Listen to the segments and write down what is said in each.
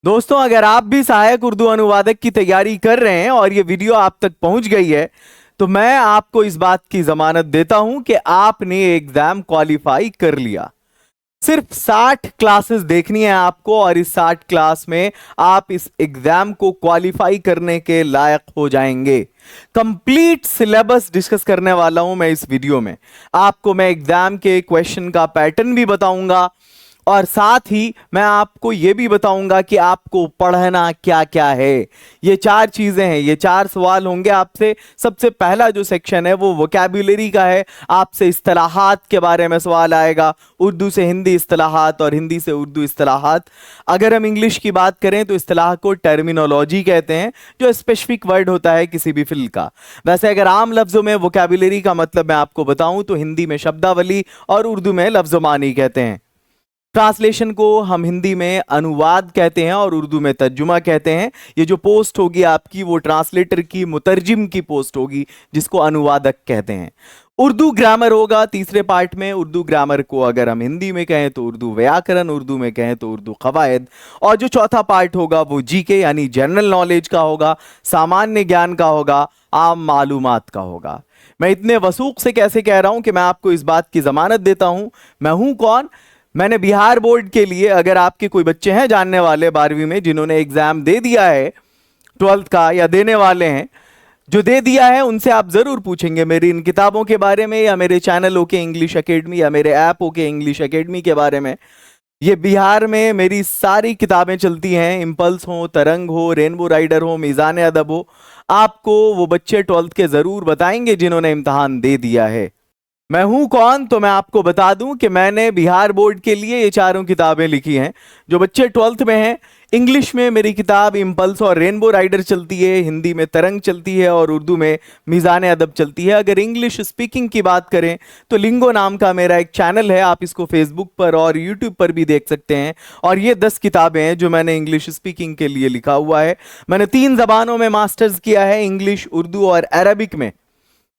दोस्तों, अगर आप भी सहायक उर्दू अनुवादक की तैयारी कर रहे हैं और ये वीडियो आप तक पहुंच गई है तो मैं आपको इस बात की जमानत देता हूं कि आपने एग्जाम क्वालिफाई कर लिया। सिर्फ 60 क्लासेस देखनी है आपको और इस 60 क्लास में आप इस एग्जाम को क्वालिफाई करने के लायक हो जाएंगे। कंप्लीट सिलेबस डिस्कस करने वाला हूं मैं इस वीडियो में। आपको मैं एग्जाम के क्वेश्चन का पैटर्न भी बताऊंगा और साथ ही मैं आपको यह भी बताऊंगा कि आपको पढ़ना क्या क्या है। ये 4 चीजें हैं, ये 4 सवाल होंगे आपसे। सबसे पहला जो सेक्शन है वो वोकैब्युलरी का है। आपसे इस्तिलाहात के बारे में सवाल आएगा, उर्दू से हिंदी इस्तिलाहात और हिंदी से उर्दू इस्तिलाहात। अगर हम इंग्लिश की बात करें तो इस्तिलाह को टर्मिनोलॉजी कहते हैं, जो स्पेसिफिक वर्ड होता है किसी भी फील्ड का। वैसे अगर आम लफ्जों में वोकैब्युलरी का मतलब मैं आपको बताऊं तो हिंदी में शब्दावली और उर्दू में लफ्जमानी कहते हैं। ट्रांसलेशन को हम हिंदी में अनुवाद कहते हैं और उर्दू में तर्जुमा कहते हैं। ये जो पोस्ट होगी आपकी वो ट्रांसलेटर की, मुतरजिम की पोस्ट होगी, जिसको अनुवादक कहते हैं। उर्दू ग्रामर होगा तीसरे पार्ट में। उर्दू ग्रामर को अगर हम हिंदी में कहें तो उर्दू व्याकरण, उर्दू में कहें तो उर्दू कवायद। और जो चौथा पार्ट होगा वो जीके यानी जनरल नॉलेज का होगा, सामान्य ज्ञान का होगा, आम मालूमात का होगा। मैं इतने वसूख से कैसे कह रहा हूं कि मैं आपको इस बात की जमानत देता हूं। मैं हूं कौन? मैंने बिहार बोर्ड के लिए, अगर आपके कोई बच्चे हैं जानने वाले 12वीं में जिन्होंने एग्जाम दे दिया है 12th का या देने वाले हैं, जो दे दिया है उनसे आप जरूर पूछेंगे मेरी इन किताबों के बारे में या मेरे चैनल ओके इंग्लिश एकेडमी या मेरे ऐप ओके इंग्लिश एकेडमी के बारे में। ये बिहार में मेरी सारी किताबें चलती हैं, इंपल्स हो, तरंग हो, रेनबो राइडर हो, मीज़ान अदब हो। आपको वो बच्चे 12th के जरूर बताएंगे जिन्होंने इम्तहान दे दिया है। मैं हूं कौन? तो मैं आपको बता दूं कि मैंने बिहार बोर्ड के लिए ये चारों किताबें लिखी हैं। जो बच्चे 12th में हैं, इंग्लिश में मेरी किताब इंपल्स और रेनबो राइडर चलती है, हिंदी में तरंग चलती है और उर्दू में मीज़ान अदब चलती है। अगर इंग्लिश स्पीकिंग की बात करें तो लिंगो नाम का मेरा एक चैनल है, आप इसको फेसबुक पर और यूट्यूब पर भी देख सकते हैं। और ये 10 किताबें हैं जो मैंने इंग्लिश स्पीकिंग के लिए लिखा हुआ है। मैंने 3 जबानों में मास्टर्स किया है, इंग्लिश, उर्दू और अरबिक में।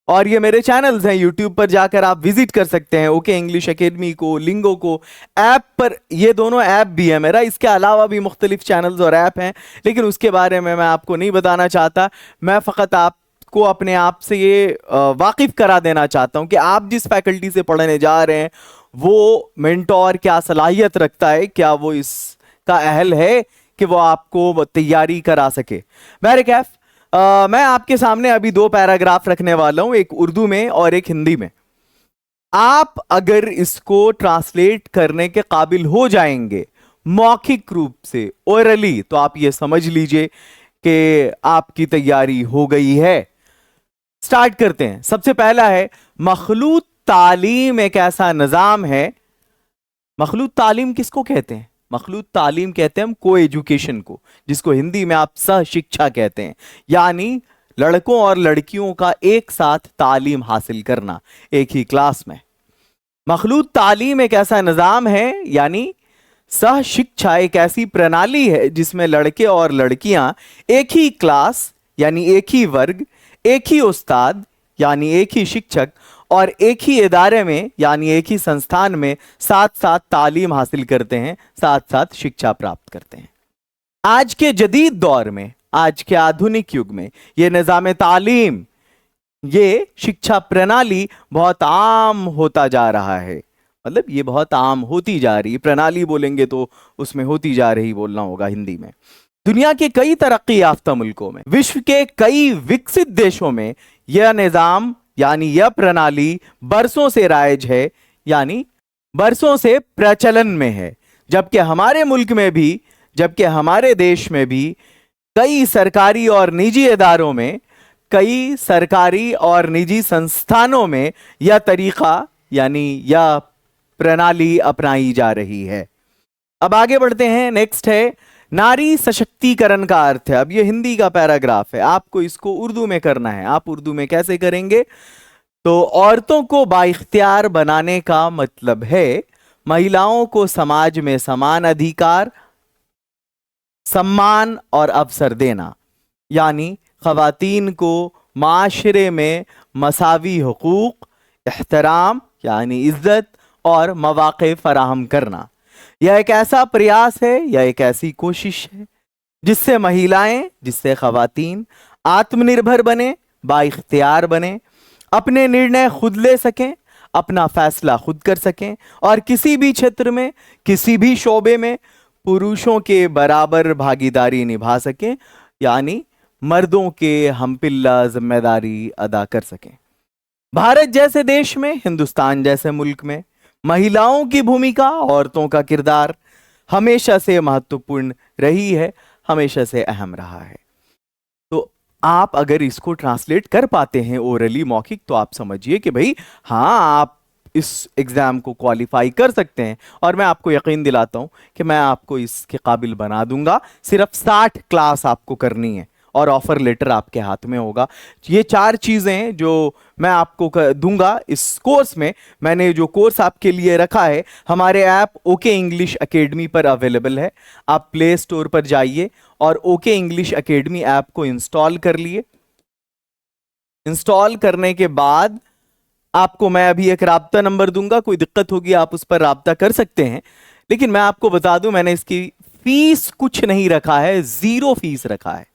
और ये मेरे चैनल्स हैं, यूट्यूब पर जाकर आप विजिट कर सकते हैं, ओके इंग्लिश एकेडमी को, लिंगो को। ऐप पर ये दोनों ऐप भी है मेरा, इसके अलावा भी मुख्तलिफ चैनल्स और ऐप हैं, लेकिन उसके बारे में मैं आपको नहीं बताना चाहता। मैं फ़कत आपको अपने आप से ये वाकिफ़ करा देना चाहता हूँ कि आप जिस फैकल्टी से पढ़ने जा रहे हैं वो मेंटोर क्या सलाहियत रखता है, क्या वो इसका अहल है कि वो आपको तैयारी करा सके। बहरकैफ मैं आपके सामने अभी 2 पैराग्राफ रखने वाला हूं, एक उर्दू में और एक हिंदी में। आप अगर इसको ट्रांसलेट करने के काबिल हो जाएंगे मौखिक रूप से, ओरली, तो आप ये समझ लीजिए कि आपकी तैयारी हो गई है। स्टार्ट करते हैं। सबसे पहला है, मखलूत तालीम एक ऐसा निजाम है। मखलूत तालीम किसको कहते हैं? मखलूत तालीम कहते हैं हम को एजुकेशन को, जिसको हिंदी में आप सह शिक्षा कहते हैं, यानी लड़कों और लड़कियों का एक साथ तालीम हासिल करना एक ही क्लास में। मखलूत तालीम एक ऐसा निजाम है, यानी सह शिक्षा एक ऐसी प्रणाली है जिसमें लड़के और लड़कियां एक ही क्लास यानी एक ही वर्ग, एक ही उस्ताद यानी एक ही शिक्षक और एक ही इदारे में यानी एक ही संस्थान में साथ साथ तालीम हासिल करते हैं, साथ साथ शिक्षा प्राप्त करते हैं। आज के जदीद दौर में, आज के आधुनिक युग में यह निज़ाम तालीम, ये शिक्षा प्रणाली बहुत आम होता जा रहा है। मतलब ये बहुत आम होती जा रही, प्रणाली बोलेंगे तो उसमें होती जा रही बोलना होगा हिंदी में। दुनिया के कई तरक्की याफ्ता मुल्कों में, विश्व के कई विकसित देशों में यह निज़ाम यानी यह प्रणाली बरसों से राइज है, यानी बरसों से प्रचलन में है। जबकि हमारे मुल्क में भी, जबकि हमारे देश में भी कई सरकारी और निजी इदारों में, कई सरकारी और निजी संस्थानों में यह तरीका यानी यह प्रणाली अपनाई जा रही है। अब आगे बढ़ते हैं। नेक्स्ट है, नारी सशक्तिकरण का अर्थ है। अब ये हिंदी का पैराग्राफ है, आपको इसको उर्दू में करना है। आप उर्दू में कैसे करेंगे? तो औरतों को बाइख्तियार बनाने का मतलब है महिलाओं को समाज में समान अधिकार, सम्मान और अवसर देना, यानी ख़वातीन को माशरे में मसावी हुकूक, एहतराम यानी इज्जत और मौक़े फराहम करना। यह एक ऐसा प्रयास है, यह एक ऐसी कोशिश है जिससे महिलाएं, जिससे खवातीन आत्मनिर्भर बने, बाइख्तियार बने, अपने निर्णय खुद ले सकें, अपना फैसला खुद कर सकें और किसी भी क्षेत्र में, किसी भी शोबे में पुरुषों के बराबर भागीदारी निभा सकें, यानी मर्दों के हमपिल्ला जिम्मेदारी अदा कर सकें। भारत जैसे देश में, हिंदुस्तान जैसे मुल्क में महिलाओं की भूमिका, औरतों का किरदार हमेशा से महत्वपूर्ण रही है, हमेशा से अहम रहा है। तो आप अगर इसको ट्रांसलेट कर पाते हैं ओरली, मौखिक, तो आप समझिए कि भाई हाँ, आप इस एग्जाम को क्वालिफाई कर सकते हैं और मैं आपको यकीन दिलाता हूं कि मैं आपको इसके काबिल बना दूंगा। सिर्फ 60 क्लास आपको करनी है और ऑफर लेटर आपके हाथ में होगा। ये 4 चीजें जो मैं आपको दूंगा इस कोर्स में, मैंने जो कोर्स आपके लिए रखा है हमारे ऐप ओके इंग्लिश एकेडमी पर अवेलेबल है। आप प्ले स्टोर पर जाइए और ओके इंग्लिश एकेडमी ऐप को इंस्टॉल कर लिए। इंस्टॉल करने के बाद आपको मैं अभी एक राब्ता नंबर दूंगा, कोई दिक्कत होगी आप उस पर राब्ता कर सकते हैं। लेकिन मैं आपको बता दूं, मैंने इसकी फीस कुछ नहीं रखा है, 0 फीस रखा है।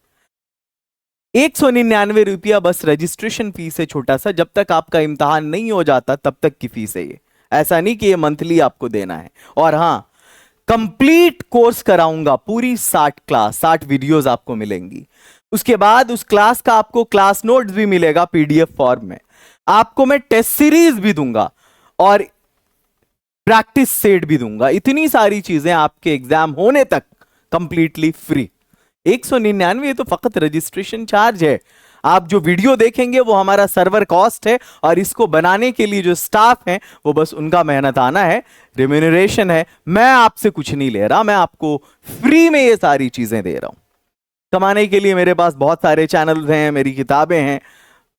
199 रुपया बस रजिस्ट्रेशन फीस है, छोटा सा। जब तक आपका इम्तिहान नहीं हो जाता तब तक की फीस है ये। ऐसा नहीं कि ये मंथली आपको देना है। और हां, कंप्लीट कोर्स कराऊंगा, पूरी 60 क्लास, 60 वीडियोस आपको मिलेंगी। उसके बाद उस क्लास का आपको क्लास नोट्स भी मिलेगा पीडीएफ फॉर्म में। आपको मैं टेस्ट सीरीज भी दूंगा और प्रैक्टिस सेट भी दूंगा। इतनी सारी चीजें आपके एग्जाम होने तक कंप्लीटली फ्री। 199 ये तो फकत रजिस्ट्रेशन चार्ज है। आप जो वीडियो देखेंगे वो हमारा सर्वर कॉस्ट है और इसको बनाने के लिए जो स्टाफ है वो बस उनका मेहनत आना है, रेम्यूनरेशन है। मैं आपसे कुछ नहीं ले रहा, मैं आपको फ्री में ये सारी चीजें दे रहा हूं। कमाने के लिए मेरे पास बहुत सारे चैनल्स हैं, मेरी किताबें हैं,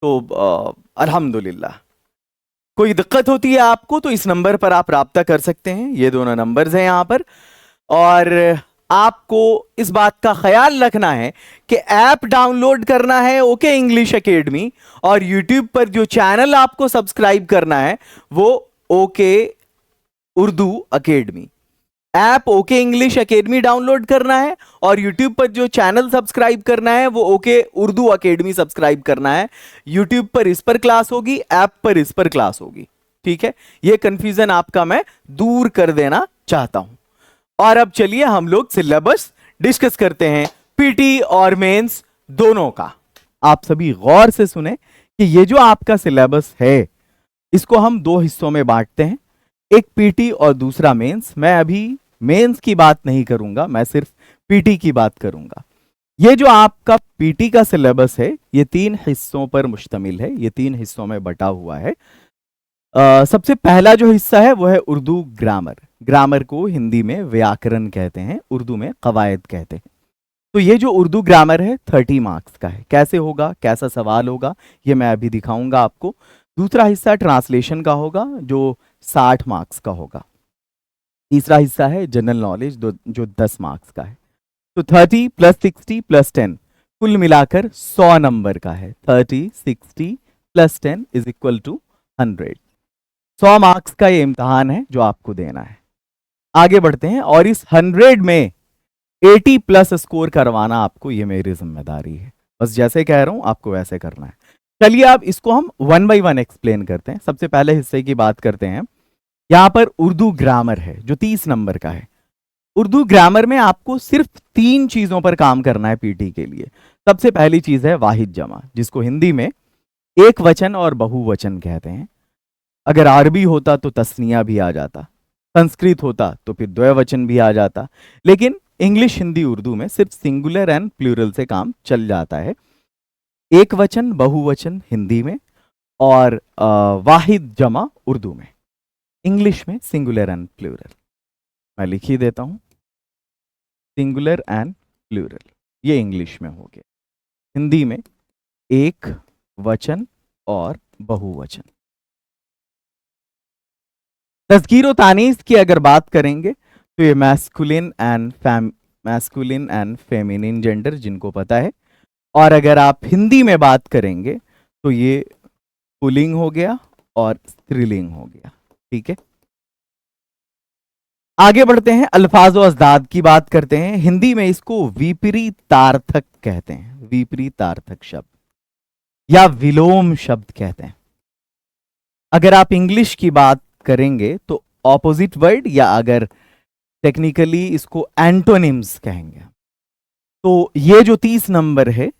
तो अल्हम्दुलिल्लाह। कोई दिक्कत होती है आपको तो इस नंबर पर आप राब्ता कर सकते हैं, ये दोनों नंबर्स हैं यहां पर। और आपको इस बात का ख्याल रखना है कि ऐप डाउनलोड करना है ओके इंग्लिश एकेडमी, और यूट्यूब पर जो चैनल आपको सब्सक्राइब करना है वो okay Urdu academy. App okay English academy download करना है और यूट्यूब पर जो चैनल सब्सक्राइब करना है वो ओके उर्दू एकेडमी सब्सक्राइब करना है। यूट्यूब पर इस पर क्लास होगी, ऐप पर इस पर क्लास होगी। ठीक है, ये कंफ्यूजन आपका मैं दूर कर देना चाहता हूं। और अब चलिए हम लोग सिलेबस डिस्कस करते हैं, पीटी और मेंस दोनों का। आप सभी गौर से सुने कि ये जो आपका सिलेबस है इसको हम 2 हिस्सों में बांटते हैं, एक पीटी और दूसरा मेंस। मैं अभी मेंस की बात नहीं करूंगा, मैं सिर्फ पीटी की बात करूंगा। ये जो आपका पीटी का सिलेबस है ये 3 हिस्सों पर मुश्तमिल है, ये 3 हिस्सों में बटा हुआ है। सबसे पहला जो हिस्सा है वो है उर्दू ग्रामर। ग्रामर को हिंदी में व्याकरण कहते हैं, उर्दू में कवायद कहते हैं। तो ये जो उर्दू ग्रामर है 30 मार्क्स का है। कैसे होगा, कैसा सवाल होगा, ये मैं अभी दिखाऊंगा आपको। दूसरा हिस्सा ट्रांसलेशन का होगा जो 60 मार्क्स का होगा। तीसरा हिस्सा है जनरल नॉलेज जो 10 मार्क्स का है। तो 30 + 60 + 10 कुल मिलाकर 100 नंबर का है। 30, 60 + 10 = 100। 100 मार्क्स का ये इम्तिहान है जो आपको देना है। आगे बढ़ते हैं, और इस 100 में 80+ स्कोर करवाना आपको, ये मेरी जिम्मेदारी है। बस जैसे कह रहा हूं आपको वैसे करना है। चलिए अब इसको हम 1 बाय 1 एक्सप्लेन करते हैं। सबसे पहले हिस्से की बात करते हैं। यहां पर उर्दू ग्रामर है जो 30 नंबर का है। उर्दू ग्रामर में आपको सिर्फ 3 चीजों पर काम करना है पीटी के लिए। सबसे पहली चीज है वाहिद जमा, जिसको हिंदी में एक वचन और बहुवचन कहते हैं। अगर अरबी होता तो तस्निया भी आ जाता, संस्कृत होता तो फिर द्वैवचन भी आ जाता, लेकिन इंग्लिश, हिंदी, उर्दू में सिर्फ सिंगुलर एंड प्लूरल से काम चल जाता है। एक वचन, बहुवचन हिंदी में और वाहिद जमा उर्दू में। इंग्लिश में सिंगुलर एंड प्लूरल। मैं लिख ही देता हूं, सिंगुलर एंड प्लूरल, ये इंग्लिश में हो गया। हिंदी में एक वचन और बहुवचन। तज़कीर व तानीस की अगर बात करेंगे तो ये मैस्कुलिन एंड फेमिनिन जेंडर, जिनको पता है। और अगर आप हिंदी में बात करेंगे तो ये पुल्लिंग हो गया और स्त्रीलिंग हो गया। ठीक है, आगे बढ़ते हैं, अल्फाज व अज़दाद की बात करते हैं। हिंदी में इसको विपरीतार्थक कहते हैं, विपरीतार्थक शब्द या विलोम शब्द कहते हैं। अगर आप इंग्लिश की बात करेंगे तो ऑपोजिट वर्ड, या अगर टेक्निकली इसको एंटोनिम्स कहेंगे। तो ये जो 30 नंबर है,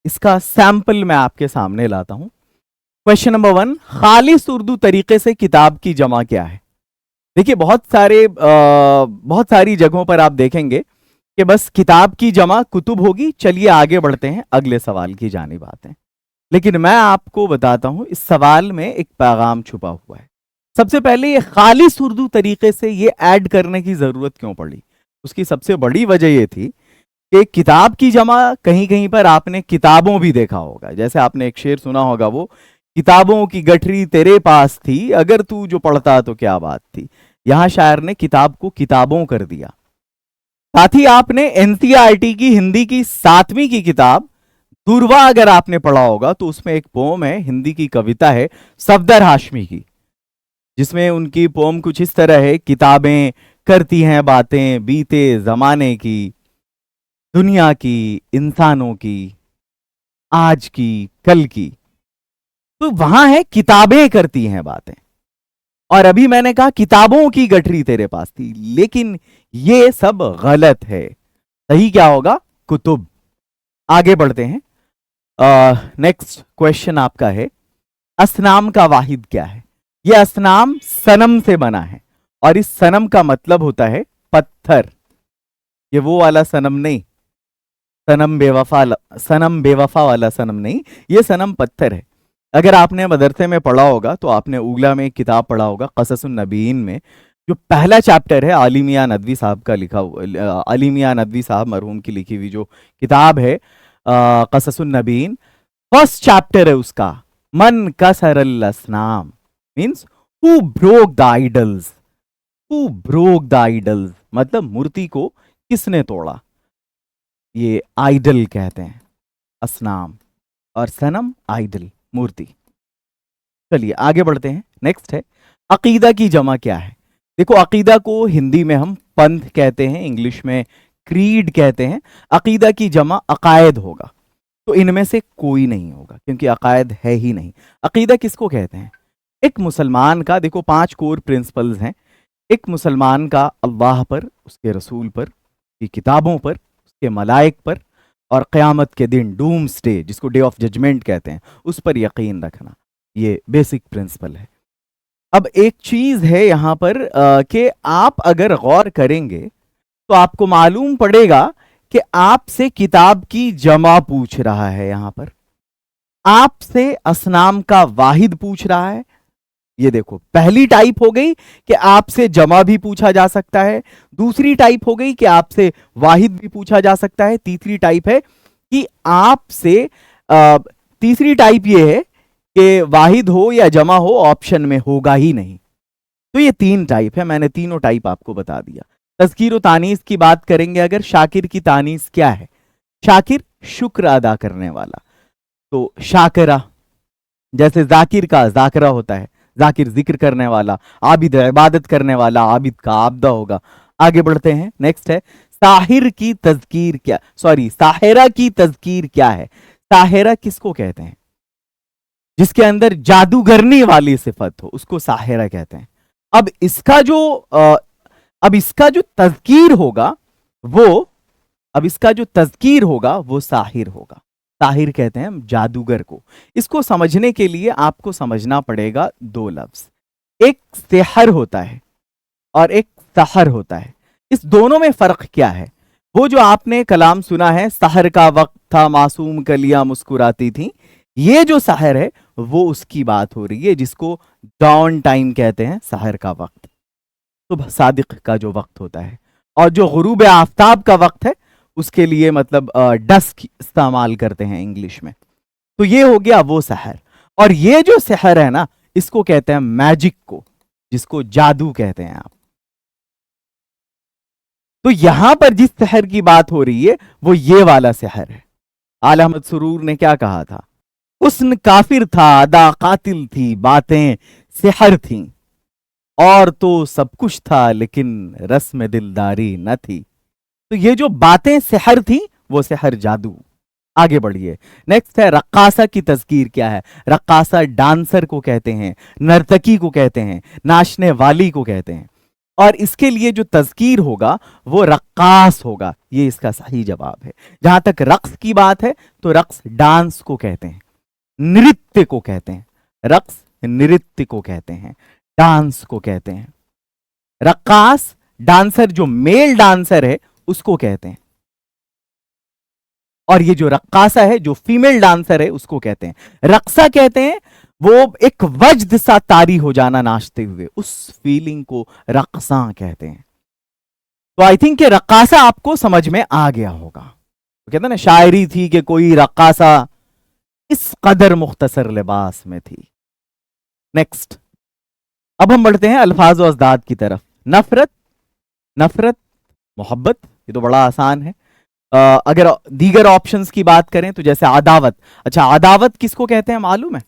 इसका सैंपल मैं आपके सामने लाता हूं। क्वेश्चन नंबर 1, खालिस उर्दू तरीके से किताब की जमा क्या है? देखिए, बहुत सारी जगहों पर आप देखेंगे कि बस किताब की जमा कुतुब होगी। चलिए आगे बढ़ते हैं, अगले सवाल की जानिब आते हैं। लेकिन मैं आपको बताता हूं, इस सवाल में एक पैगाम छुपा हुआ है। सबसे पहले ये खालिस उर्दू तरीके से ये ऐड करने की जरूरत क्यों पड़ी? उसकी सबसे बड़ी वजह ये थी कि किताब की जमा, कहीं कहीं पर आपने किताबों भी देखा होगा। जैसे आपने एक शेर सुना होगा, वो किताबों की गठरी तेरे पास थी, अगर तू जो पढ़ता तो क्या बात थी। यहां शायर ने किताब को किताबों कर दिया। साथ ही आपने एनसीईआरटी की हिंदी की 7वीं की किताब दुर्वा अगर आपने पढ़ा होगा, तो उसमें एक पोम है, हिंदी की कविता है सफदर हाशमी की, जिसमें उनकी पोम कुछ इस तरह है: किताबें करती हैं बातें बीते जमाने की, दुनिया की, इंसानों की, आज की, कल की। तो वहां है किताबें करती हैं बातें, और अभी मैंने कहा किताबों की गठरी तेरे पास थी। लेकिन ये सब गलत है। सही क्या होगा? कुतुब। आगे बढ़ते हैं। नेक्स्ट क्वेश्चन आपका है, असनाम का वाहिद क्या है? यह असनाम सनम से बना है, और इस सनम का मतलब होता है पत्थर। ये वो वाला सनम नहीं, सनम बेवफा वाला सनम नहीं, ये सनम पत्थर है। अगर आपने मदरसे में पढ़ा होगा तो आपने उगला में एक किताब पढ़ा होगा, क़ससुन नबीन में जो पहला चैप्टर है, आली मियां नदवी साहब का लिखा हुआ, आली मियां नदवी साहब मरहूम की लिखी हुई जो किताब है क़ससुन नबीन, फर्स्ट चैप्टर है उसका, मन कसरल असनाम, means who broke the idols. Who broke the idols मतलब मूर्ति को किसने तोड़ा, ये आइडल कहते हैं असनाम, और सनम आइडल मूर्ति। चलिए आगे बढ़ते हैं। नेक्स्ट है, अकीदा की जमा क्या है? देखो, अकीदा को हिंदी में हम पंथ कहते हैं, इंग्लिश में क्रीड कहते हैं। अकीदा की जमा अकायद होगा, तो इनमें से कोई नहीं होगा, क्योंकि अकायद है ही नहीं। अकीदा किसको कहते हैं? एक मुसलमान का, देखो 5 कोर प्रिंसिपल्स हैं। एक मुसलमान का अल्लाह पर, उसके रसूल पर, की किताबों पर, उसके मलाइक पर, और क़यामत के दिन डूम्सडे, जिसको डे ऑफ जजमेंट कहते हैं, उस पर यकीन रखना। ये बेसिक प्रिंसिपल है। अब एक चीज है यहां पर कि आप अगर गौर करेंगे तो आपको मालूम पड़ेगा कि आपसे किताब की जमा पूछ रहा है, यहां पर आपसे असनाम का वाहिद पूछ रहा है। ये देखो, पहली टाइप हो गई कि आपसे जमा भी पूछा जा सकता है, दूसरी टाइप हो गई कि आपसे वाहिद भी पूछा जा सकता है, तीसरी टाइप है कि आपसे तीसरी टाइप ये है कि वाहिद हो या जमा हो, ऑप्शन में होगा ही नहीं। तो ये 3 टाइप है, मैंने तीनों टाइप आपको बता दिया। तज़कीर व तानीस की बात करेंगे अगर, शाकिर की तानीस क्या है? शाकिर शुक्र अदा करने वाला, तो शाकिरा। जैसे जाकिर का जाकरा होता है, जाकिर जिक्र करने वाला, आबिद इबादत करने वाला, आबिद का आबदा होगा। आगे बढ़ते हैं। नेक्स्ट है, साहिर की तज़कीर क्या, सॉरी साहिरा की तज़कीर क्या है? साहिरा किसको कहते हैं? जिसके अंदर जादूगरनी वाली सिफत हो, उसको साहिरा कहते हैं। अब इसका जो तज़कीर होगा वो, अब इसका जो तज़कीर होगा वो साहिर होगा। साहिर कहते हैं हम जादूगर को। इसको समझने के लिए आपको समझना पड़ेगा 2 लफ्ज, एक सेहर होता है और एक सहर होता है। इस दोनों में फर्क क्या है? वो जो आपने कलाम सुना है, सहर का वक्त था मासूम कलियां मुस्कुराती थी, ये जो सहर है वो उसकी बात हो रही है, जिसको डॉन टाइम कहते हैं, सहर का वक्त, सुबह सादिक का जो वक्त होता है। और जो गुरूब आफ्ताब का वक्त है, उसके लिए मतलब डस्क इस्तेमाल करते हैं इंग्लिश में। तो ये हो गया वो सहर। और ये जो सहर है ना, इसको कहते हैं मैजिक को, जिसको जादू कहते हैं आप। तो यहां पर जिस सहर की बात हो रही है वो ये वाला सहर है। आला अहमद सुरूर ने क्या कहा था? हुस्न काफिर था, अदा कातिल थी, बातें सहर थी। और तो सब कुछ था लेकिन रस में दिलदारी न थी। तो ये जो बातें सेहर थी वो सेहर जादू। आगे बढ़िए। नेक्स्ट है रक्कासा की तस्कीर क्या है। रक्कासा डांसर को कहते हैं, नर्तकी को कहते हैं, नाचने वाली को कहते हैं। और इसके लिए जो तस्कीर होगा वो रक्कास होगा। ये इसका सही जवाब है। जहां तक रक्स की बात है तो रक्स डांस को कहते हैं, नृत्य को कहते हैं। रक्स नृत्य को कहते हैं, डांस को कहते हैं। रक्कास डांसर जो मेल डांसर है उसको कहते हैं, और ये जो रक्कासा है जो फीमेल डांसर है उसको कहते हैं रक्सा कहते हैं। वो एक वज्द सा तारी हो जाना नाचते हुए, उस फीलिंग को रक्सा कहते हैं। तो आई थिंक रक्कासा आपको समझ में आ गया होगा। तो कहते हैं ना, शायरी थी कि कोई रक्कासा इस कदर मुख्तसर लिबास में थी। नेक्स्ट, अब हम बढ़ते हैं अल्फाज और अज़दाद की तरफ। नफरत, नफरत, मोहब्बत, ये तो बड़ा आसान है। अगर दीगर ऑप्शंस की बात करें तो जैसे अदावत। अच्छा, अदावत किसको कहते हैं मालूम है?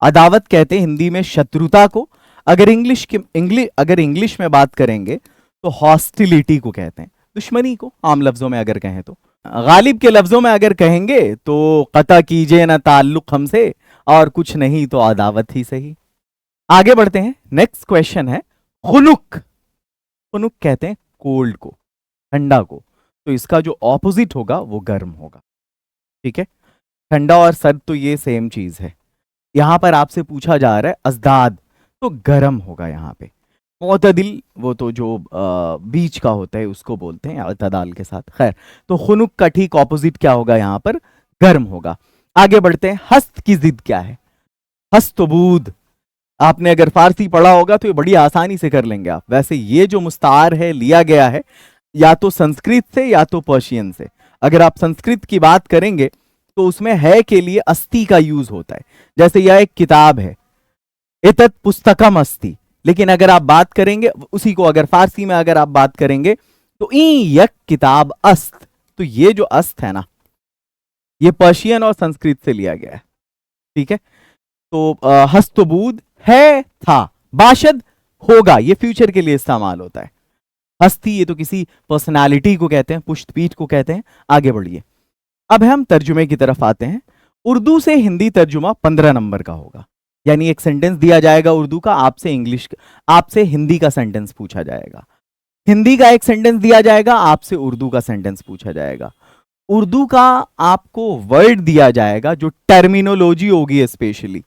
अदावत कहते हैं हिंदी में शत्रुता को। अगर इंग्लिश में बात करेंगे तो हॉस्टिलिटी को कहते हैं, दुश्मनी को आम लफ्जों में अगर कहें तो। गालिब के लफ्जों में अगर कहेंगे तो कता कीजिए ना ताल्लुक हमसे, और कुछ नहीं तो अदावत ही सही। आगे बढ़ते हैं। नेक्स्ट क्वेश्चन है खुनुक। खुनुक कहते हैं कोल्ड को, ठंडा को। तो इसका जो ऑपोजिट होगा वो गर्म होगा। ठीक है, ठंडा और सर्द तो ये सेम चीज है। यहां पर आपसे पूछा जा रहा है अज़दाद, तो गर्म होगा यहां पे। मोतदिल वो तो जो बीच का होता है उसको बोलते हैं अतदाल के साथ। खैर, तो खुनुक का ठीक ऑपोजिट क्या होगा यहां पर? गर्म होगा। आगे बढ़ते हैं। हस्त की जिद क्या है? हस्तबूद। आपने अगर फारसी पढ़ा होगा तो ये बड़ी आसानी से कर लेंगे आप। वैसे ये जो मुस्तार है लिया गया है या तो संस्कृत से या तो पर्शियन से। अगर आप संस्कृत की बात करेंगे तो उसमें है के लिए अस्ति का यूज होता है। जैसे यह एक किताब है, एतत् पुस्तकम अस्ति। लेकिन अगर आप बात करेंगे उसी को, अगर फारसी में अगर आप बात करेंगे तो ई यक किताब अस्त। तो ये जो अस्त है ना, ये पर्शियन और संस्कृत से लिया गया है। ठीक है, तो हस्तबूद है था, बाशद होगा, ये फ्यूचर के लिए इस्तेमाल होता है। हस्ती ये तो किसी पर्सनालिटी को कहते हैं, पुष्टपीठ को कहते हैं। आगे बढ़िए। अब हम तर्जुमे की तरफ आते हैं। उर्दू से हिंदी तर्जुमा 15 नंबर का होगा। यानी एक सेंटेंस दिया जाएगा उर्दू का, आपसे हिंदी का सेंटेंस पूछा जाएगा। हिंदी का एक सेंटेंस दिया जाएगा, आपसे उर्दू का सेंटेंस पूछा जाएगा। उर्दू का आपको वर्ड दिया जाएगा, जो टर्मिनोलॉजी होगी स्पेशली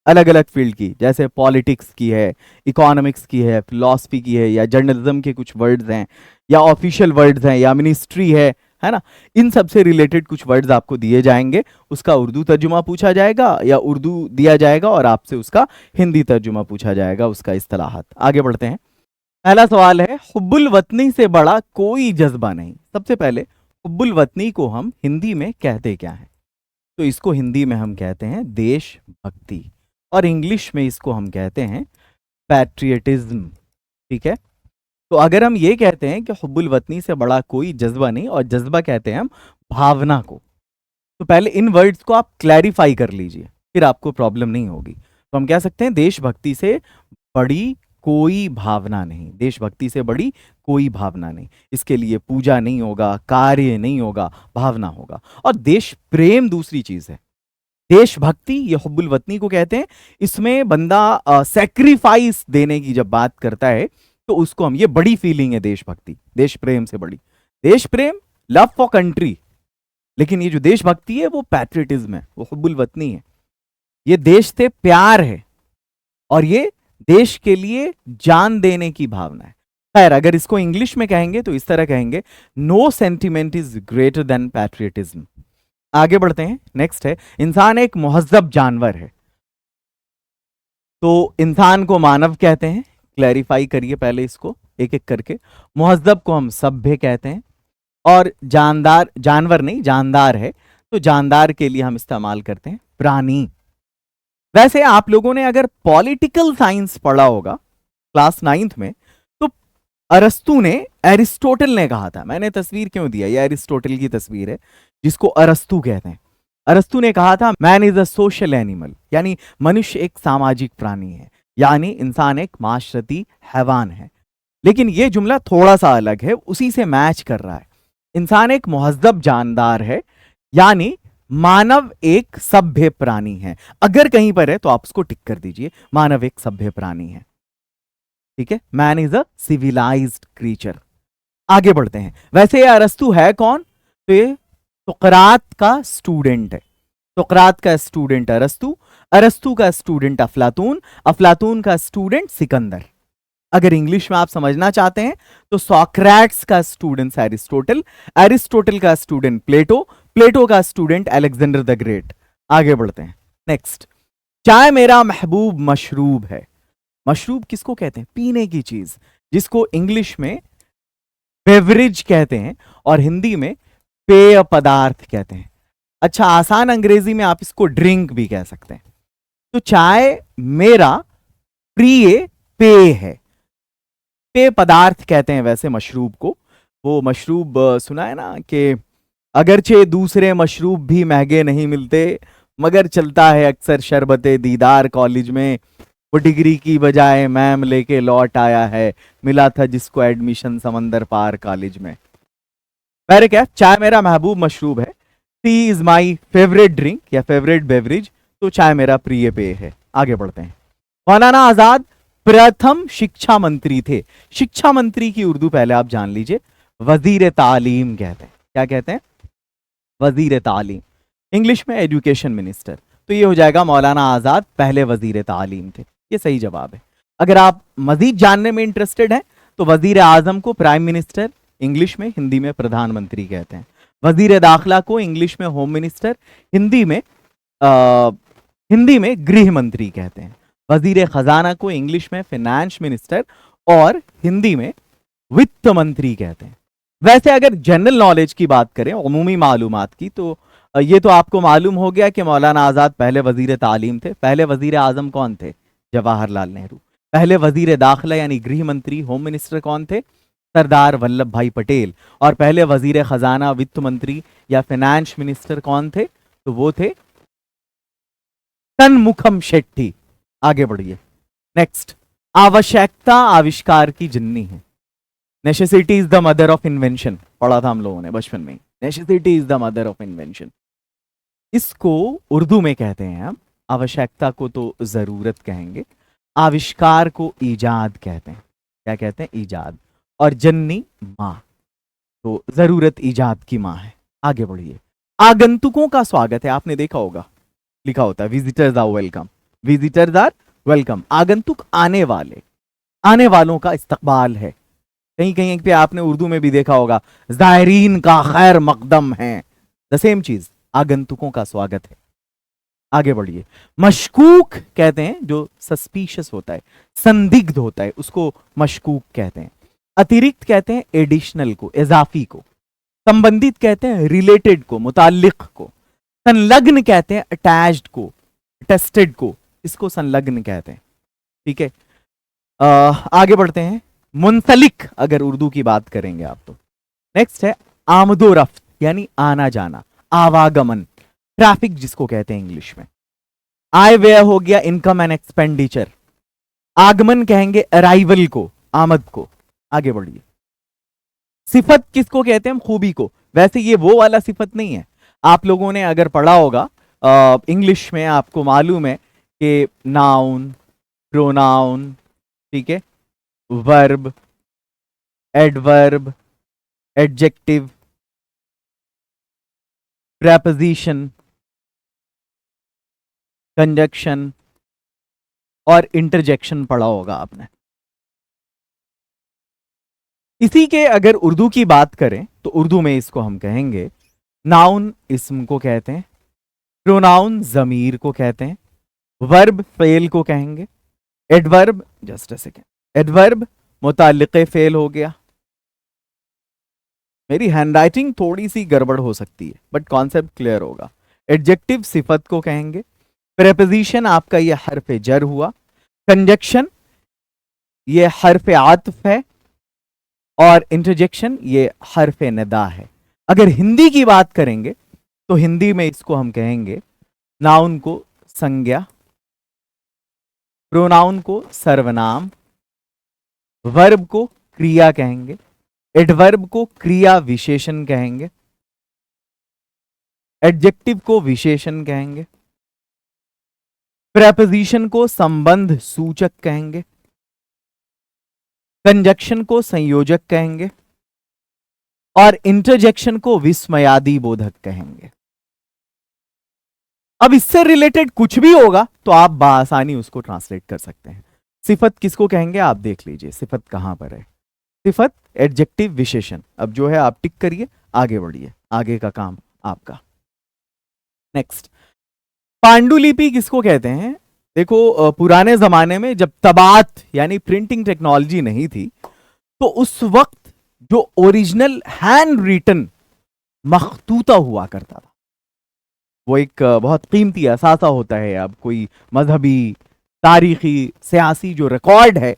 अलग अलग फील्ड की, जैसे पॉलिटिक्स की है, इकोनॉमिक्स की है, फिलॉसफी की है, या जर्नलिज्म के कुछ वर्ड्स हैं, या ऑफिशियल वर्ड्स हैं, या मिनिस्ट्री है ना। इन सब से रिलेटेड कुछ वर्ड्स आपको दिए जाएंगे, उसका उर्दू तर्जुमा पूछा जाएगा, या उर्दू दिया जाएगा और आपसे उसका हिंदी तर्जुमा पूछा जाएगा, उसका इस्तिलाहात। आगे बढ़ते हैं। पहला सवाल है, हुब्बुल वतनी से बड़ा कोई जज्बा नहीं। सबसे पहले हुब्बुल वतनी को हम हिंदी में कहते क्या है? तो इसको हिंदी में हम कहते हैं देशभक्ति, और इंग्लिश में इसको हम कहते हैं पैट्रियटिज्म। ठीक है, तो अगर हम ये कहते हैं कि हुब्बुल वतनी से बड़ा कोई जज्बा नहीं, और जज्बा कहते हैं हम भावना को, तो पहले इन वर्ड्स को आप क्लैरिफाई कर लीजिए, फिर आपको प्रॉब्लम नहीं होगी। तो हम कह सकते हैं देशभक्ति से बड़ी कोई भावना नहीं, देशभक्ति से बड़ी कोई भावना नहीं। इसके लिए पूजा नहीं होगा, कार्य नहीं होगा, भावना होगा। और देश प्रेम दूसरी चीज है। देशभक्ति ये हुब्बुल वतनी को कहते हैं। इसमें बंदा सैक्रिफाइस देने की जब बात करता है तो उसको हम, ये बड़ी फीलिंग है देशभक्ति, देश प्रेम से बड़ी। देश प्रेम, लव फॉर कंट्री, लेकिन ये जो देशभक्ति है वो पैट्रियटिज्म है, वो हुब्बुल वतनी है। ये देश से प्यार है, और ये देश के लिए जान देने की भावना है। खैर, अगर इसको इंग्लिश में कहेंगे तो इस तरह कहेंगे, no sentiment is greater than patriotism. आगे बढ़ते हैं। नेक्स्ट है, इंसान एक मुहज्जब जानवर है। तो इंसान को मानव कहते हैं, क्लैरिफाई करिए पहले इसको एक एक करके। मुहज्जब को हम सभ्य कहते हैं, और जानदार, जानवर नहीं जानदार है, तो जानदार के लिए हम इस्तेमाल करते हैं प्राणी। वैसे आप लोगों ने अगर पॉलिटिकल साइंस पढ़ा होगा क्लास 9th में, तो अरस्तु ने, एरिस्टोटल ने कहा था, मैंने तस्वीर क्यों दिया, ये एरिस्टोटल की तस्वीर है जिसको अरस्तु कहते हैं। अरस्तु ने कहा था man is a social animal, यानी मनुष्य एक सामाजिक प्राणी है। यानी इंसान एक माशरती हैवान है। लेकिन यह जुमला थोड़ा सा अलग है, उसी से मैच कर रहा है। इंसान एक मुहज्जब जानदार है, यानी मानव एक सभ्य प्राणी है। अगर कहीं पर है तो आप उसको टिक कर दीजिए, मानव एक सभ्य प्राणी है। ठीक है, man is a civilised creature. आगे बढ़ते हैं। वैसे ये अरस्तु है कौन? तो ये सुकरात का स्टूडेंट है। सुकरात का स्टूडेंट अरस्तु, अरस्तु का स्टूडेंट अफलातून, अफलातून का स्टूडेंट सिकंदर। अगर इंग्लिश में आप समझना चाहते हैं तो सॉक्रेट्स का स्टूडेंट एरिस्टोटल, एरिस्टोटल का स्टूडेंट प्लेटो, प्लेटो का स्टूडेंट अलेक्जेंडर द ग्रेट। आगे बढ़ते हैं। नेक्स्ट, चाय मेरा महबूब मशरूब है। मशरूब किसको कहते हैं? पीने की चीज, जिसको इंग्लिश में बेवरेज कहते हैं और हिंदी में पेय पदार्थ कहते हैं। अच्छा, आसान अंग्रेजी में आप इसको ड्रिंक भी कह सकते हैं। तो चाय मेरा प्रिय पेय है। पेय पदार्थ कहते हैं वैसे मशरूब को। वो मशरूब सुना है ना कि अगरचे दूसरे मशरूब भी महंगे नहीं मिलते, मगर चलता है अक्सर शरबते दीदार कॉलेज में। वो डिग्री की बजाय मैम लेके लौट आया है, मिला था जिसको एडमिशन समंदर पार कॉलेज में। मेरे क्या, चाय मेरा महबूब मशरूब है। T is my favourite drink या फेवरेट बेवरेज। तो चाय मेरा प्रिय पेय है। आगे बढ़ते हैं। मौलाना आजाद प्रथम शिक्षा मंत्री थे। शिक्षा मंत्री की उर्दू पहले आप जान लीजिए, वजीर तालीम कहते हैं। क्या कहते हैं? वजीर तालीम। इंग्लिश में एजुकेशन मिनिस्टर। तो ये हो जाएगा मौलाना आजाद पहले वजीर तालीम थे। ये सही जवाब है। अगर आप मजीद जानने में इंटरेस्टेड हैं तो वजीर आजम को प्राइम मिनिस्टर इंग्लिश में, हिंदी में प्रधानमंत्री कहते हैं। वजीर दाखिला को इंग्लिश में होम मिनिस्टर, हिंदी में गृह मंत्री कहते हैं। वजीर खजाना को इंग्लिश में फिनेंस मिनिस्टर और हिंदी में वित्त मंत्री कहते हैं। वैसे अगर जनरल नॉलेज की बात करें, उमूमी मालूमात की, तो ये तो आपको मालूम हो गया कि मौलाना आजाद पहले वजीर तालीम थे। पहले वजीर आजम कौन थे? जवाहरलाल नेहरू। पहले वजीर दाखिला यानी गृह मंत्री, होम मिनिस्टर कौन थे? सरदार वल्लभ भाई पटेल। और पहले वजीर खजाना, वित्त मंत्री या फाइनेंस मिनिस्टर कौन थे? तो वो थे तनमुखम शेट्टी। आगे बढ़िए। नेक्स्ट, आवश्यकता आविष्कार की जननी है। Necessity is the mother of invention, पढ़ा था हम लोगों ने बचपन में। Necessity is the mother of invention. इसको उर्दू में कहते हैं हम, आवश्यकता को तो जरूरत कहेंगे, आविष्कार को ईजाद कहते हैं। क्या कहते हैं? ईजाद। और जननी मां, तो जरूरत ईजाद की मां है। आगे बढ़िए। आगंतुकों का स्वागत है। आपने देखा होगा लिखा होता है visitors are welcome, visitors are welcome. आगंतुक आने वाले, आने वालों का इस्तकबाल है। कहीं कहीं पे आपने उर्दू में भी देखा होगा जायरीन का खैर मकदम है। द सेम चीज, आगंतुकों का स्वागत है। आगे बढ़िए। मशकूक कहते हैं जो सस्पिशियस होता है, संदिग्ध होता है, उसको मशकूक कहते हैं। अतिरिक्त कहते हैं एडिशनल को, इजाफी को। संबंधित कहते हैं रिलेटेड को, मुताल्लिक को। संलग्न कहते हैं अटैच्ड को, अटेस्टेड को, इसको संलग्न कहते हैं। ठीक है, आगे बढ़ते हैं। मुंसलिक अगर उर्दू की बात करेंगे आप तो नेक्स्ट है आमदो रफ्त, यानी आना जाना, आवागमन, ट्रैफिक जिसको कहते हैं इंग्लिश में। आय व्यय हो गया इनकम एंड एक्सपेंडिचर। आगमन कहेंगे अराइवल को, आमद को। आगे बढ़िए। सिफत किसको कहते हैं? हम खूबी को। वैसे ये वो वाला सिफत नहीं है। आप लोगों ने अगर पढ़ा होगा इंग्लिश में, आपको मालूम है कि नाउन, प्रोनाउन, ठीक है, verb, adverb, adjective, preposition, conjunction और इंटरजेक्शन पढ़ा होगा आपने। इसी के अगर उर्दू की बात करें तो उर्दू में इसको हम कहेंगे नाउन इस्म को कहते हैं, प्रोनाउन जमीर को कहते हैं, वर्ब फेल को कहेंगे, adverb, just a second, adverb मुताल्लिक़े फेल हो गया। मेरी हैंडराइटिंग थोड़ी सी गड़बड़ हो सकती है बट कॉन्सेप्ट क्लियर होगा। एडजेक्टिव सिफत को कहेंगे, प्रेपोजिशन आपका ये हर्फ जर हुआ, कंजक्शन ये हर्फ आतफ है और इंटरजेक्शन ये हर्फ निदा है। अगर हिंदी की बात करेंगे तो हिंदी में इसको हम कहेंगे नाउन को संज्ञा, प्रोनाउन को सर्वनाम, वर्ब को क्रिया कहेंगे, एडवर्ब को क्रिया विशेषण कहेंगे, एडजेक्टिव को विशेषण कहेंगे, प्रेपोजिशन को संबंध सूचक कहेंगे, कंजक्शन को संयोजक कहेंगे और इंटरजेक्शन को विस्मयादि बोधक कहेंगे। अब इससे रिलेटेड कुछ भी होगा तो आप बआसानी उसको ट्रांसलेट कर सकते हैं। सिफत किसको कहेंगे आप देख लीजिए, सिफत कहां पर है। सिफत एडजेक्टिव विशेषण। अब जो है आप टिक करिए, आगे बढ़िए, आगे का काम आपका। नेक्स्ट, पांडुलिपि किसको कहते हैं? देखो, पुराने जमाने में जब तबात यानी प्रिंटिंग टेक्नोलॉजी नहीं थी तो उस वक्त जो ओरिजिनल हैंड रिटन मखतूता हुआ करता था वो एक बहुत कीमती असासा होता है। अब कोई मजहबी, तारीखी, सियासी जो रिकॉर्ड है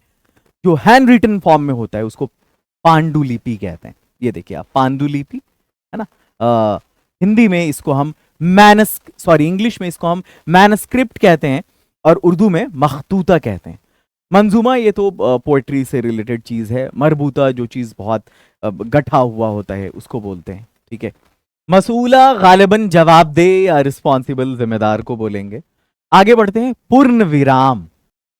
जो हैंड रिटन फॉर्म में होता है उसको पांडुलिपि कहते हैं। ये देखिए आप, पांडुलिपि है ना। हिंदी में इसको हम इंग्लिश में इसको हम मैनस्क्रिप्ट कहते हैं और उर्दू में मखतूता कहते हैं। मंजूमा ये तो पोएट्री से रिलेटेड चीज है। मरबूता जो चीज बहुत गठा हुआ होता है उसको बोलते हैं, ठीक है। मसूला गालिबन जवाबदेह या रिस्पॉन्सिबल, जिम्मेदार को बोलेंगे। आगे बढ़ते हैं, पूर्ण विराम।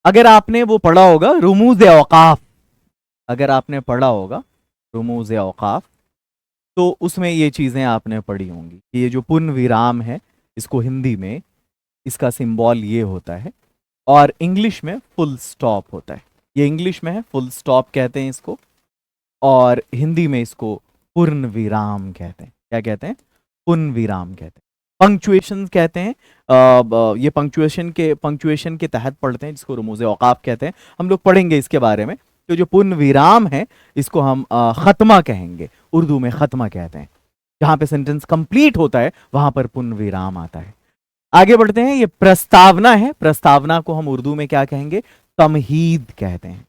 अगर आपने वो पढ़ा होगा रुमूज औकाफ, अगर आपने पढ़ा होगा रुमूज औकाफ तो उसमें ये चीजें आपने पढ़ी होंगी कि ये जो पूर्ण विराम है इसको हिंदी में इसका सिंबल ये होता है और इंग्लिश में फुल स्टॉप होता है। ये इंग्लिश में है, फुल स्टॉप कहते हैं इसको, और हिंदी में इसको पूर्ण विराम कहते हैं। क्या कहते हैं? पूर्ण विराम कहते हैं। पंक्चुएशन कहते हैं, ये पंक्चुएशन के तहत पढ़ते हैं जिसको रुमूज़े औकाफ कहते हैं। हम लोग पढ़ेंगे इसके बारे में। तो जो पूर्ण विराम है इसको हम खत्मा कहेंगे, उर्दू में खत्मा कहते हैं। जहां पे सेंटेंस कंप्लीट होता है वहां पर पूर्ण विराम आता है। आगे बढ़ते हैं, ये प्रस्तावना है। प्रस्तावना को हम उर्दू में क्या कहेंगे? तमहीद कहते हैं,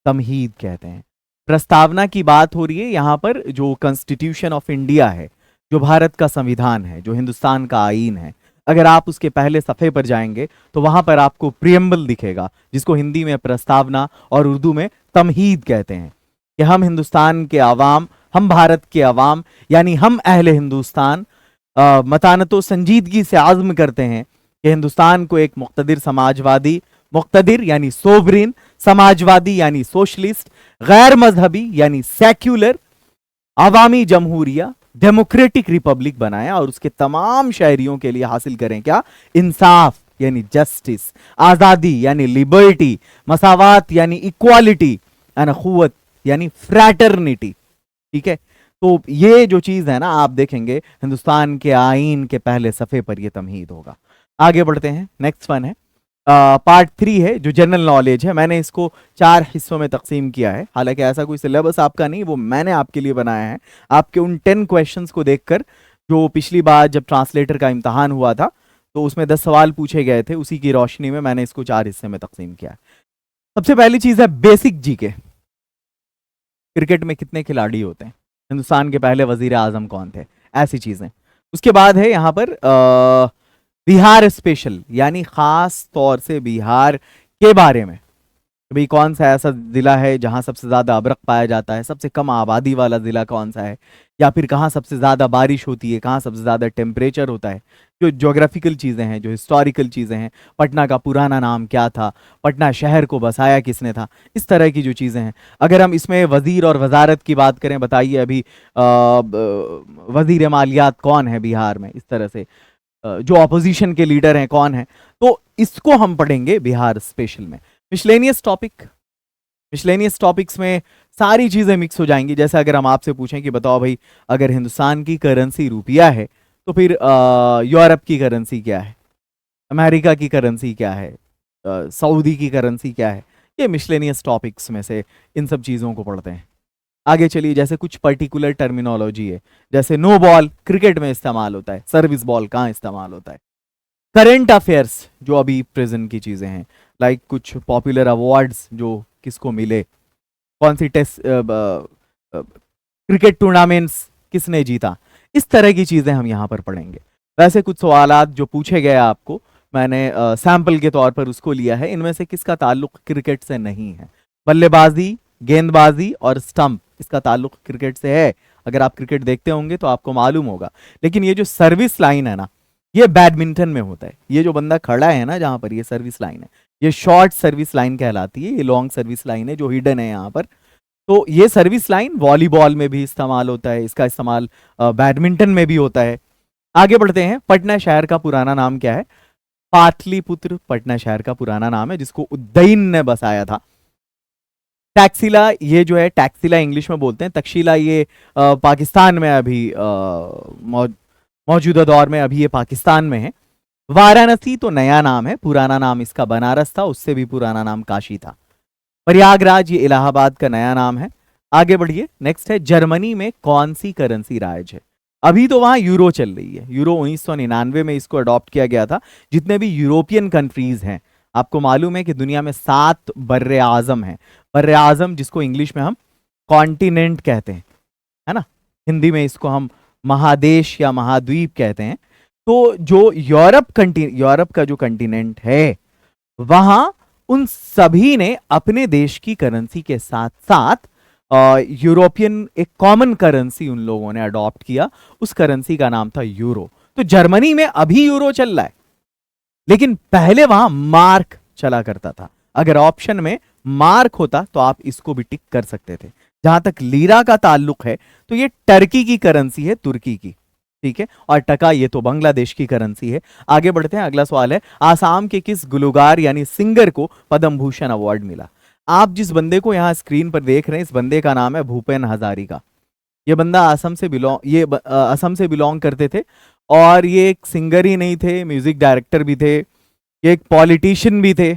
तमहीद कहते हैं। प्रस्तावना की बात हो रही है यहां पर। जो कॉन्स्टिट्यूशन ऑफ इंडिया है, जो भारत का संविधान है, जो हिंदुस्तान का आईन है, अगर आप उसके पहले सफ़े पर जाएंगे तो वहां पर आपको प्रियम्बल दिखेगा जिसको हिंदी में प्रस्तावना और उर्दू में तमहीद कहते हैं। कि हम हिंदुस्तान के अवाम, हम भारत के अवाम यानी हम अहले हिंदुस्तान मतानतो संजीदगी से आज़्म करते हैं कि हिंदुस्तान को एक मुक़्तदिर समाजवादी, मुक़्तदिर यानी सोवरिन, समाजवादी यानी सोशलिस्ट, गैर मजहबी यानी सेक्युलर, अवामी जमहूरिया, डेमोक्रेटिक रिपब्लिक बनाया और उसके तमाम शहरियों के लिए हासिल करें क्या? इंसाफ यानी जस्टिस, आज़ादी यानी लिबर्टी, मसावात यानी इक्वालिटी, अखुवत यानी फ्रैटर्निटी। ठीक है, तो ये जो चीज है ना, आप देखेंगे हिंदुस्तान के आईन के पहले सफ़े पर ये तमहीद होगा। आगे बढ़ते हैं, नेक्स्ट वन है पार्ट 3 है जो जनरल नॉलेज है। मैंने इसको 4 हिस्सों में तकसीम किया है। हालांकि ऐसा कोई सिलेबस आपका नहीं, वो मैंने आपके लिए बनाया है। आपके उन 10 क्वेश्चंस को देखकर, जो पिछली बार जब ट्रांसलेटर का इम्तहान हुआ था तो उसमें 10 सवाल पूछे गए थे, उसी की रोशनी में मैंने इसको 4 हिस्से में तकसीम किया है। सबसे पहली चीज है बेसिक जीके। क्रिकेट में कितने खिलाड़ी होते हैं? हिंदुस्तान के पहले वजीर आजम कौन थे? ऐसी चीजें। उसके बाद है यहाँ पर बिहार स्पेशल, यानी खास तौर से बिहार के बारे में। भाई कौन सा ऐसा जिला है जहां सबसे ज्यादा अबरक पाया जाता है, सबसे कम आबादी वाला जिला कौन सा है, या फिर कहाँ सबसे ज्यादा बारिश होती है, कहाँ सबसे ज्यादा टेम्परेचर होता है। जो ज्योग्राफिकल चीजें हैं, जो हिस्टोरिकल चीजें हैं, पटना का पुराना नाम क्या था, पटना शहर को बसाया किसने था, इस तरह की जो चीजें हैं। अगर हम इसमें वजीर और वजारत की बात करें, बताइए अभी वजीर मालियात कौन है बिहार में, इस तरह से जो ऑपोजिशन के लीडर हैं कौन है, तो इसको हम पढ़ेंगे बिहार स्पेशल में। मिसलेनियस टॉपिक, मिसलेनियस टॉपिक्स में सारी चीजें मिक्स हो जाएंगी। जैसे अगर हम आपसे पूछें कि बताओ भाई, अगर हिंदुस्तान की करेंसी रुपया है तो फिर यूरोप की करेंसी क्या है, अमेरिका की करेंसी क्या है, सऊदी की करेंसी क्या है, ये मिसलेनियस टॉपिक्स में से इन सब चीज़ों को पढ़ते हैं। आगे चलिए, जैसे कुछ पर्टिकुलर टर्मिनोलॉजी है, जैसे नो बॉल क्रिकेट में इस्तेमाल होता है, सर्विस बॉल कहाँ इस्तेमाल होता है। करंट अफेयर्स जो अभी प्रेजेंट की चीज़ें हैं, लाइक कुछ पॉपुलर अवार्ड्स जो किसको मिले, कौन सी टेस्ट क्रिकेट टूर्नामेंट्स किसने जीता, इस तरह की चीज़ें हम यहाँ पर पढ़ेंगे। वैसे कुछ सवालात जो पूछे गए आपको मैंने सैंपल के तौर पर उसको लिया है। इनमें से किसका ताल्लुक क्रिकेट से नहीं है? बल्लेबाजी, गेंदबाजी और स्टंप, इसका ताल्लुक क्रिकेट से है। अगर आप क्रिकेट देखते होंगे तो आपको मालूम होगा। लेकिन ये जो सर्विस लाइन है ना, ये बैडमिंटन में होता है। ये जो बंदा खड़ा है ना जहां पर, ये सर्विस लाइन है, ये शॉर्ट सर्विस लाइन कहलाती है। ये लॉन्ग सर्विस लाइन है जो हिडन है यहाँ पर। तो ये सर्विस लाइन वॉलीबॉल में भी इस्तेमाल होता है, इसका इस्तेमाल बैडमिंटन में भी होता है। आगे बढ़ते हैं। पटना शहर का पुराना नाम क्या है? पाटलिपुत्र पटना शहर का पुराना नाम है, जिसको उद्दयन ने बसाया था। टैक्सिला, ये जो है टैक्सिला इंग्लिश में बोलते हैं। तक्षशिला ये पाकिस्तान में अभी मौजूदा दौर में अभी ये पाकिस्तान में है। वाराणसी तो नया नाम है, पुराना नाम इसका बनारस था, उससे भी पुराना नाम काशी था। प्रयागराज ये इलाहाबाद का नया नाम है। आगे बढ़िए। नेक्स्ट है, जर्मनी में कौन सी करेंसी राइज है? अभी तो वहां यूरो चल रही है। यूरो 1999 में इसको अडॉप्ट किया गया था। जितने भी यूरोपियन कंट्रीज हैं, आपको मालूम है कि दुनिया में 7 बर्रे आजम हैं। बर्रे आजम जिसको इंग्लिश में हम कॉन्टिनेंट कहते हैं, है ना, हिंदी में इसको हम महादेश या महाद्वीप कहते हैं। तो जो यूरोप का जो कंटिनेंट है, वहां उन सभी ने अपने देश की करेंसी के साथ साथ यूरोपियन एक कॉमन करेंसी उन लोगों ने अडॉप्ट किया। उस करेंसी का नाम था यूरो। तो जर्मनी में अभी यूरो चल रहा है, लेकिन पहले वहां मार्क चला करता था। अगर ऑप्शन में मार्क होता तो आप इसको भी टिक कर सकते थे। जहां तक लीरा का ताल्लुक है, तो ये टर्की की करेंसी है, तुर्की की, ठीक है। और टका ये तो बांग्लादेश की करेंसी है। आगे बढ़ते हैं। अगला सवाल है, आसाम के किस गुलकार यानी सिंगर को पद्म भूषण अवार्ड मिला? आप जिस बंदे को यहां स्क्रीन पर देख रहे हैं, इस बंदे का नाम है भूपेन हजारिका। ये बंदा असम से बिलोंग करते थे। और ये एक सिंगर ही नहीं थे, म्यूजिक डायरेक्टर भी थे, ये एक पॉलिटिशियन भी थे।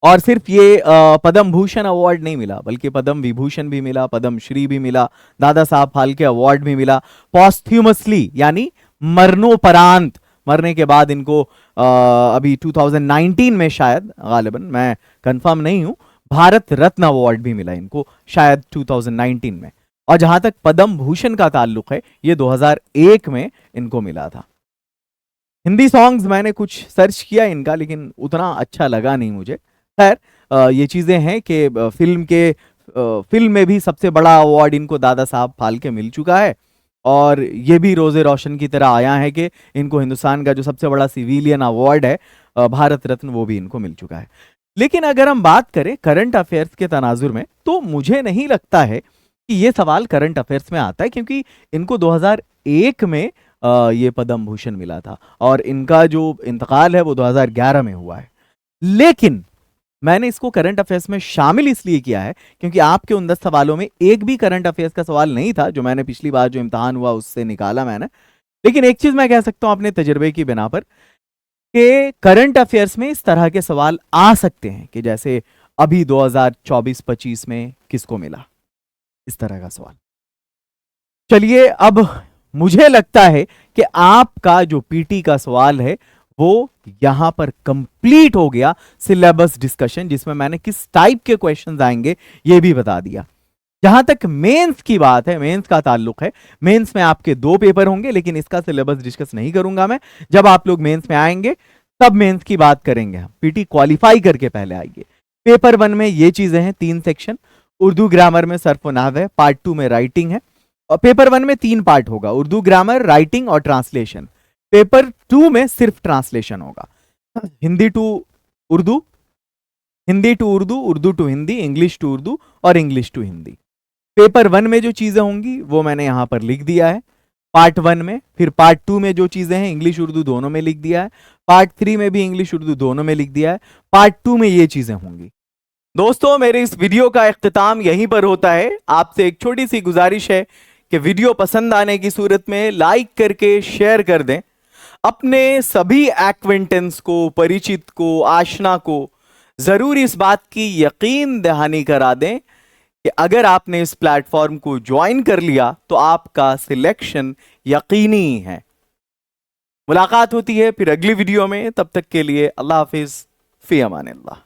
और सिर्फ ये पद्म भूषण अवार्ड नहीं मिला, बल्कि पद्म विभूषण भी मिला, पद्म श्री भी मिला, दादा साहब फाल्के अवार्ड भी मिला। पॉस्थ्यूमसली यानी मरणोपरांत, मरने के बाद इनको अभी 2019 में शायद, गालिबन मैं कंफर्म नहीं हूं, भारत रत्न अवार्ड भी मिला इनको, शायद 2019 में। और जहां तक पद्म भूषण का ताल्लुक है, ये 2001 में इनको मिला था। हिंदी सॉन्ग्स मैंने कुछ सर्च किया इनका, लेकिन उतना अच्छा लगा नहीं मुझे। खैर, ये चीजें हैं कि फिल्म में भी सबसे बड़ा अवार्ड इनको दादा साहब फाल्के मिल चुका है। और ये भी रोजे रोशन की तरह आया है कि इनको हिंदुस्तान का जो सबसे बड़ा सिविलियन अवार्ड है, भारत रत्न, वो भी इनको मिल चुका है। लेकिन अगर हम बात करें करंट अफेयर्स के तनाजुर में, तो मुझे नहीं लगता है कि ये सवाल करंट अफेयर्स में आता है, क्योंकि इनको 2001 में ये पद्म भूषण मिला था और इनका जो इंतकाल है वो 2011 में हुआ है। लेकिन मैंने इसको करंट अफेयर्स में शामिल इसलिए किया है क्योंकि आपके उन 10 सवालों में एक भी करंट अफेयर्स का सवाल नहीं था, जो मैंने पिछली बार जो इम्तिहान हुआ उससे निकाला मैंने। लेकिन एक चीज मैं कह सकता हूं अपने तजुर्बे की बिना पर, कि करंट अफेयर्स में इस तरह के सवाल आ सकते हैं कि जैसे अभी 2024-25 में किसको मिला, इस तरह का सवाल। चलिए, अब मुझे लगता है कि आपका जो पीटी का सवाल है वो यहां पर कंप्लीट हो गया, सिलेबस डिस्कशन, जिसमें मैंने किस टाइप के क्वेश्चंस आएंगे ये भी बता दिया। जहां तक मेंस की बात है, मेंस का ताल्लुक है, मेंस में आपके 2 पेपर होंगे, लेकिन इसका सिलेबस डिस्कस नहीं करूंगा मैं। जब आप लोग मेंस में आएंगे तब मेंस की बात करेंगे हम। पीटी क्वालिफाई करके पहले आइए। पेपर 1 में ये चीजें हैं, 3 सेक्शन। उर्दू ग्रामर में सर्फ व नाहव है, पार्ट 2 में राइटिंग है। और पेपर 1 में 3 पार्ट होगा, उर्दू ग्रामर, राइटिंग और ट्रांसलेशन। पेपर 2 में सिर्फ ट्रांसलेशन होगा, Hindi to Urdu, Hindi to Urdu, Urdu to Hindi, English to Urdu और इंग्लिश टू हिंदी। पेपर 1 में जो चीजें होंगी वो मैंने यहां पर लिख दिया है पार्ट 1 में। फिर पार्ट 2 में जो चीजें हैं इंग्लिश उर्दू दोनों में लिख दिया है। पार्ट 3 में भी इंग्लिश उर्दू दोनों में लिख दिया है। पार्ट 2 में ये चीजें होंगी। दोस्तों, मेरे इस वीडियो का इख्तिताम यहीं पर होता है। आपसे एक छोटी सी गुजारिश है कि वीडियो पसंद आने की सूरत में लाइक करके शेयर कर दें। अपने सभी एक्वेंटेंस को, परिचित को, आशना को जरूर इस बात की यकीन दहानी करा दें कि अगर आपने इस प्लेटफॉर्म को ज्वाइन कर लिया तो आपका सिलेक्शन यकीनी है। मुलाकात होती है फिर अगली वीडियो में। तब तक के लिए अल्लाह हाफिज, फी अमान अल्लाह।